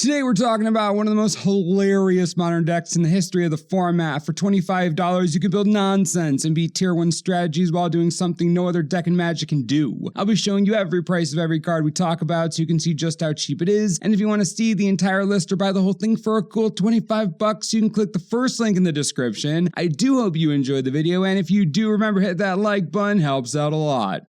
Today we're talking about one of the most hilarious modern decks in the history of the format. For $25, you can build nonsense and beat tier 1 strategies while doing something no other deck in Magic can do. I'll be showing you every price of every card we talk about so you can see just how cheap it is, and if you want to see the entire list or buy the whole thing for a cool $25, you can click the first link in the description. I do hope you enjoyed the video, and if you do, remember hit that like button, helps out a lot.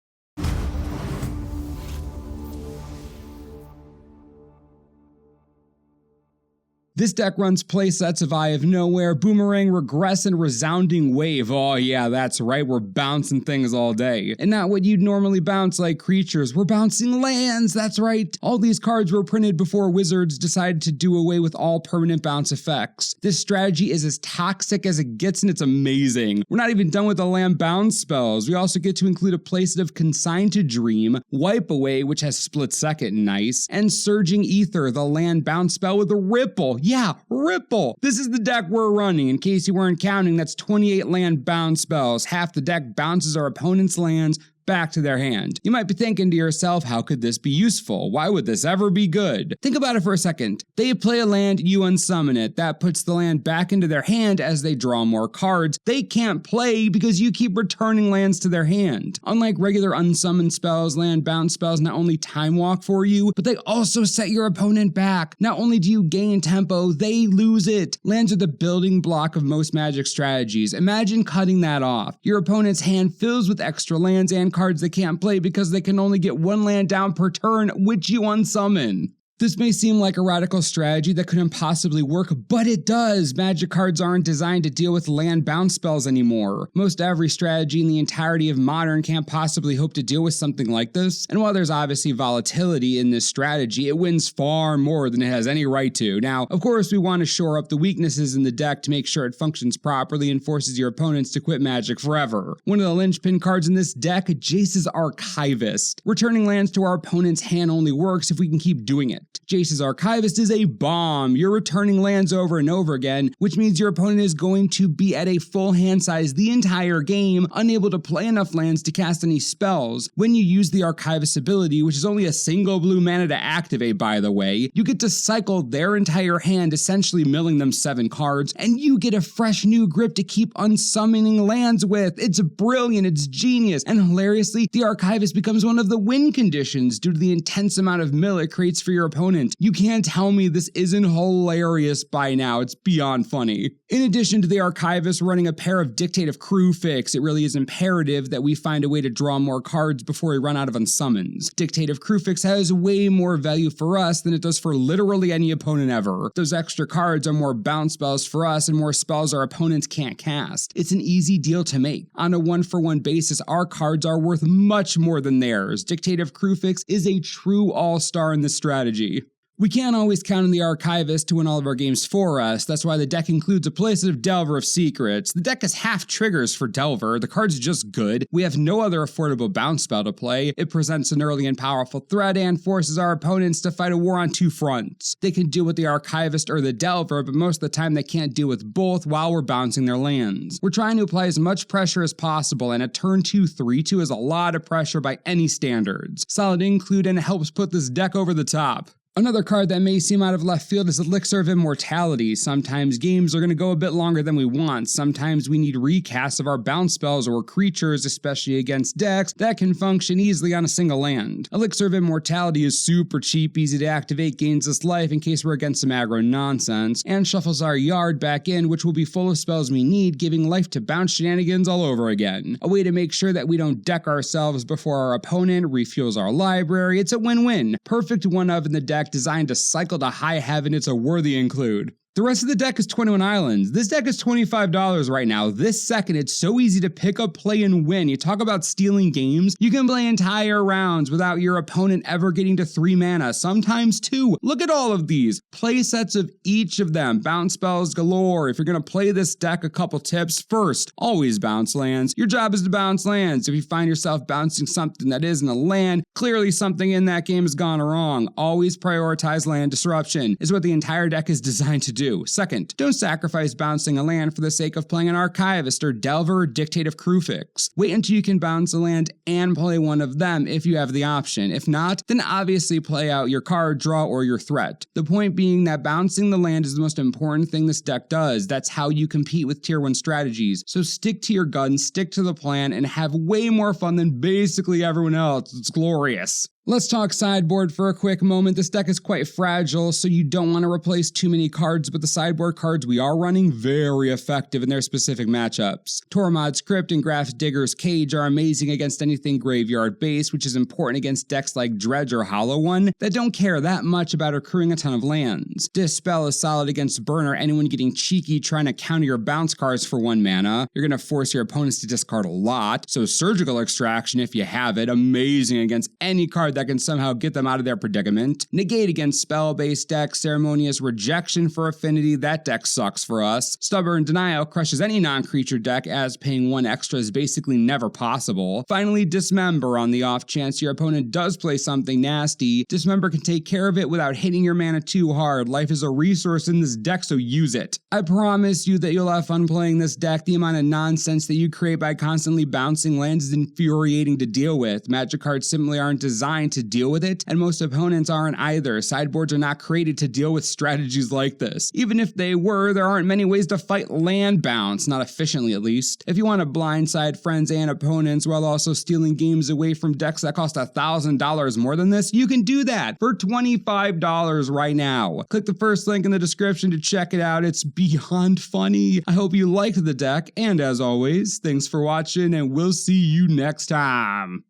This deck runs playsets of Eye of Nowhere, Boomerang, Regress, and Resounding Wave. Oh yeah, that's right, we're bouncing things all day. And not what you'd normally bounce like creatures, we're bouncing lands, that's right. All these cards were printed before Wizards decided to do away with all permanent bounce effects. This strategy is as toxic as it gets and it's amazing. We're not even done with the land bounce spells. We also get to include a playset of Consign to Dream, Wipe Away, which has Split Second, nice, and Surging Ether, the land bounce spell with a Ripple. Yeah, Ripple! This is the deck we're running. In case you weren't counting, that's 28 land bounce spells. Half the deck bounces our opponent's lands back to their hand. You might be thinking to yourself, how could this be useful? Why would this ever be good? Think about it for a second. They play a land, you unsummon it. That puts the land back into their hand as they draw more cards. They can't play because you keep returning lands to their hand. Unlike regular unsummoned spells, land bounce spells not only time walk for you, but they also set your opponent back. Not only do you gain tempo, they lose it. Lands are the building block of most Magic strategies. Imagine cutting that off. Your opponent's hand fills with extra lands and cards they can't play because they can only get one land down per turn, which you unsummon. This may seem like a radical strategy that couldn't possibly work, but it does! Magic cards aren't designed to deal with land bounce spells anymore. Most every strategy in the entirety of Modern can't possibly hope to deal with something like this, and while there's obviously volatility in this strategy, it wins far more than it has any right to. Now, of course, we want to shore up the weaknesses in the deck to make sure it functions properly and forces your opponents to quit Magic forever. One of the linchpin cards in this deck, Jace's Archivist. Returning lands to our opponent's hand only works if we can keep doing it. Jace's Archivist is a bomb. You're returning lands over and over again, which means your opponent is going to be at a full hand size the entire game, unable to play enough lands to cast any spells. When you use the Archivist ability, which is only a single blue mana to activate by the way, you get to cycle their entire hand, essentially milling them 7 cards, and you get a fresh new grip to keep unsummoning lands with. It's brilliant, it's genius, and hilariously, the Archivist becomes one of the win conditions due to the intense amount of mill it creates for your opponent. You can't tell me this isn't hilarious by now, it's beyond funny. In addition to the Archivist running a pair of Dictate of Crewfix, it really is imperative that we find a way to draw more cards before we run out of unsummons. Dictate of Crewfix has way more value for us than it does for literally any opponent ever. Those extra cards are more bounce spells for us and more spells our opponents can't cast. It's an easy deal to make. On a 1-for-1 basis, our cards are worth much more than theirs. Dictate of Crewfix is a true all-star in this strategy. We can't always count on the Archivist to win all of our games for us, that's why the deck includes a playset of Delver of Secrets. The deck has half triggers for Delver, the card's just good, we have no other affordable bounce spell to play, it presents an early and powerful threat and forces our opponents to fight a war on 2 fronts. They can deal with the Archivist or the Delver, but most of the time they can't deal with both while we're bouncing their lands. We're trying to apply as much pressure as possible, and a turn 2 3/2 is a lot of pressure by any standards. Solid include and it helps put this deck over the top. Another card that may seem out of left field is Elixir of Immortality. Sometimes games are going to go a bit longer than we want. Sometimes we need recasts of our bounce spells or creatures, especially against decks that can function easily on a single land. Elixir of Immortality is super cheap, easy to activate, gains us life in case we're against some aggro nonsense, and shuffles our yard back in, which will be full of spells we need, giving life to bounce shenanigans all over again. A way to make sure that we don't deck ourselves before our opponent refuels our library. It's a win-win. Perfect one of in the deck, designed to cycle to high heaven, it's a worthy include. The rest of the deck is 21 Islands. This deck is $25 right now. This second, it's so easy to pick up, play, and win. You talk about stealing games, you can play entire rounds without your opponent ever getting to 3 mana, sometimes 2. Look at all of these. Play sets of each of them. Bounce spells galore. If you're gonna play this deck, a couple tips. First, always bounce lands. Your job is to bounce lands. If you find yourself bouncing something that isn't a land, clearly something in that game has gone wrong. Always prioritize land disruption. Is what the entire deck is designed to do. Second, don't sacrifice bouncing a land for the sake of playing an Archivist or Delver or Dictate of Krufix. Wait until you can bounce a land and play one of them if you have the option. If not, then obviously play out your card draw or your threat. The point being that bouncing the land is the most important thing this deck does. That's how you compete with tier 1 strategies. So stick to your guns, stick to the plan, and have way more fun than basically everyone else. It's glorious. Let's talk sideboard for a quick moment. This deck is quite fragile, so you don't want to replace too many cards, but the sideboard cards we are running, very effective in their specific matchups. Tormod's Crypt and Graf's Digger's Cage are amazing against anything graveyard-based, which is important against decks like Dredge or Hollow One that don't care that much about accruing a ton of lands. Dispel is solid against Burn or anyone getting cheeky trying to counter your bounce cards for 1 mana. You're going to force your opponents to discard a lot, so Surgical Extraction, if you have it, amazing against any card that can somehow get them out of their predicament. Negate against spell-based decks. Ceremonious Rejection for Affinity, that deck sucks for us. Stubborn Denial crushes any non-creature deck, as paying 1 extra is basically never possible. Finally, Dismember, on the off chance your opponent does play something nasty. Dismember can take care of it without hitting your mana too hard. Life is a resource in this deck, so use it. I promise you that you'll have fun playing this deck. The amount of nonsense that you create by constantly bouncing lands is infuriating to deal with. Magic cards simply aren't designed to deal with it, and most opponents aren't either. Sideboards are not created to deal with strategies like this. Even if they were, there aren't many ways to fight land bounce, not efficiently at least. If you want to blindside friends and opponents while also stealing games away from decks that cost $1,000 more than this, you can do that for $25 right now. Click the first link in the description to check it out. It's beyond funny. I hope you liked the deck, and as always, thanks for watching, and we'll see you next time.